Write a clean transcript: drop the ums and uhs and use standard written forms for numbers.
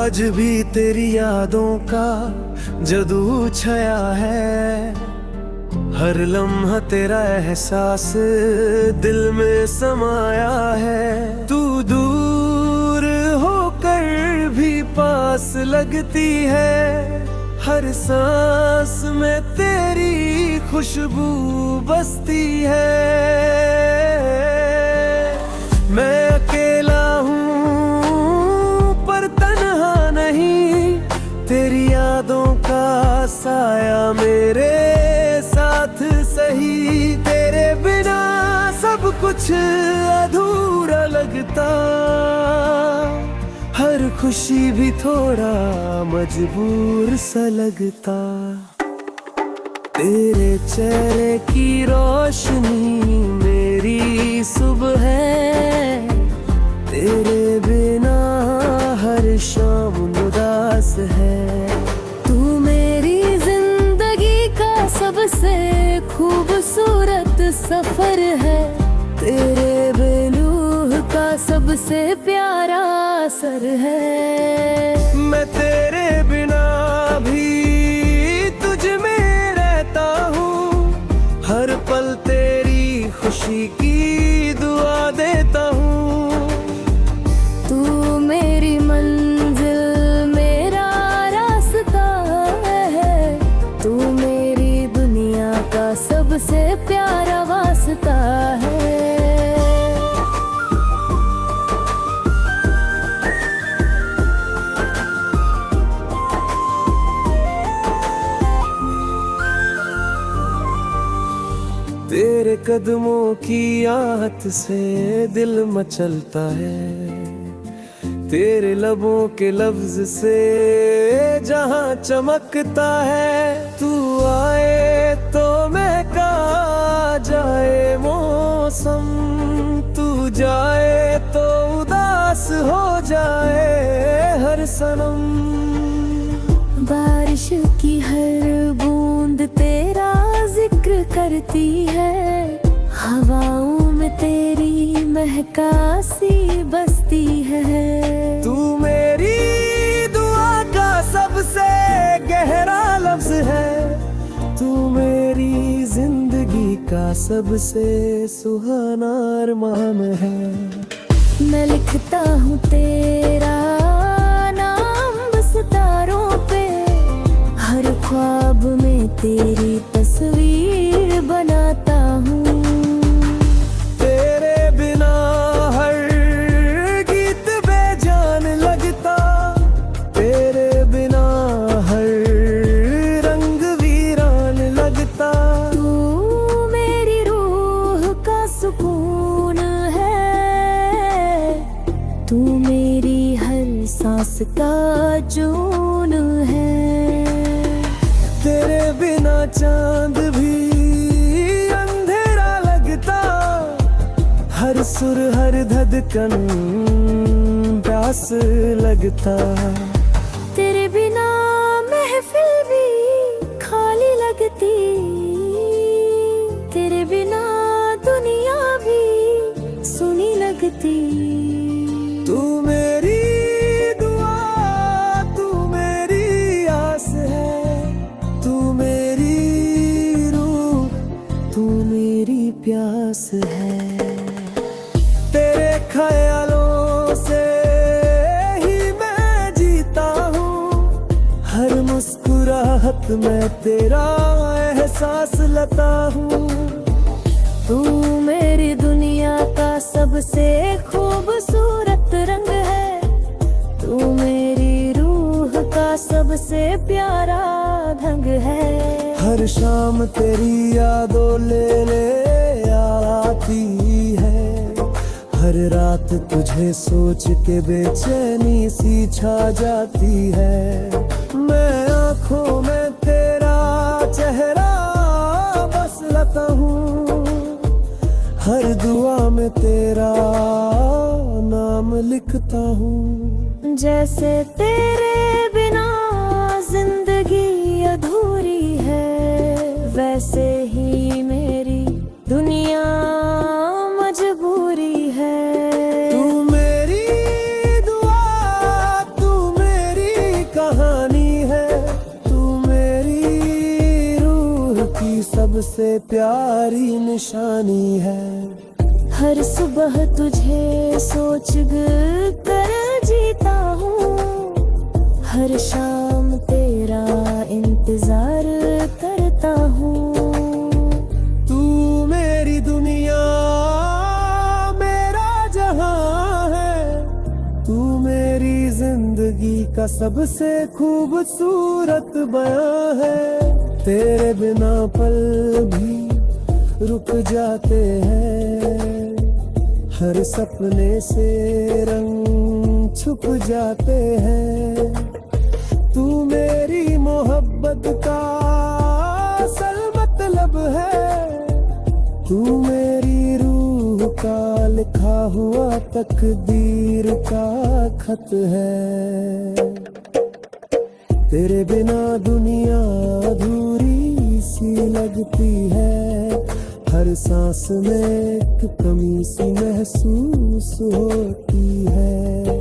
आज भी तेरी यादों का जादू छाया है। हर लम्हा तेरा एहसास दिल में समाया है। तू दूर होकर भी पास लगती है। हर सांस में तेरी खुशबू बसती है। मैं अकेला तेरी यादों का साया मेरे साथ सही। तेरे बिना सब कुछ अधूरा लगता। हर खुशी भी थोड़ा मजबूर सा लगता। तेरे चेहरे की रोशनी मेरी सुबह है। तेरे बिना हर शाम उदास है। तू मेरी जिंदगी का सबसे खूबसूरत सफर है। तेरे बेलूह का सबसे प्यारा असर है। मैं तेरे बिना भी तुझ में रहता हूँ। हर पल तेरी खुशी की दुआ देता हूँ। तू मेरी मंजिल मेरा रास्ता है। तू मेरी दुनिया का सबसे प्यारा वास्ता है। तेरे कदमों की आहट से दिल मचलता है। तेरे लबों के लफ्ज से जहां चमकता है। तू आए तो महका जाए मौसम। तू जाए तो उदास हो जाए हर सनम। बारिश की हर बूंद तेरा जिक्र करती है। हवाओं में तेरी महकासी बसती है। तू मेरी दुआ का सबसे गहरा लफ्ज है। तू मेरी जिंदगी का सबसे सुहाना अरमान है। मैं लिखता हूँ तेरा नाम सितारों पे। हर ख्वाब में तेरी तस्वीर बनाता हूँ। तू मेरी हर सांस का जून है। तेरे बिना चांद भी अंधेरा लगता। हर सुर हर धड़कन प्यास लगता। तेरे बिना महफिल भी खाली लगती। तेरे बिना दुनिया भी सुनी लगती। तू मेरी दुआ, तू मेरी आस है। तू मेरी रूह, तू मेरी प्यास है। तेरे ख्यालों से ही मैं जीता हूँ। हर मुस्कुराहट में तेरा एहसास लाता हूँ। तू मेरी दुनिया का सबसे खूबसूरत रंग है। तू मेरी रूह का सबसे प्यारा ढंग है। हर शाम तेरी यादों ले आती है। हर रात तुझे सोच के बेचैनी सी छा जाती है। मैं आँखों में तेरा चेहरा बस लाता हूँ। हर दुआ में तेरा नाम लिखता हूँ। जैसे तेरे बिना जिंदगी अधूरी है। वैसे ही मेरी दुनिया मजबूरी है। तू मेरी दुआ, तू मेरी प्यारी निशानी है। हर सुबह तुझे सोच कर जीता हूँ, हर शाम तेरा इंतजार करता हूँ। तू मेरी दुनिया मेरा जहां है, तू मेरी जिंदगी का सबसे खूबसूरत बयां है। तेरे बिना पल भी रुक जाते हैं, हर सपने से रंग छुप जाते हैं। तू मेरी मोहब्बत का असल मतलब है, तू मेरी रूह का लिखा हुआ तकदीर का खत है। तेरे बिना दुनिया अधूरी सी लगती है, हर सांस में एक कमी सी महसूस होती है।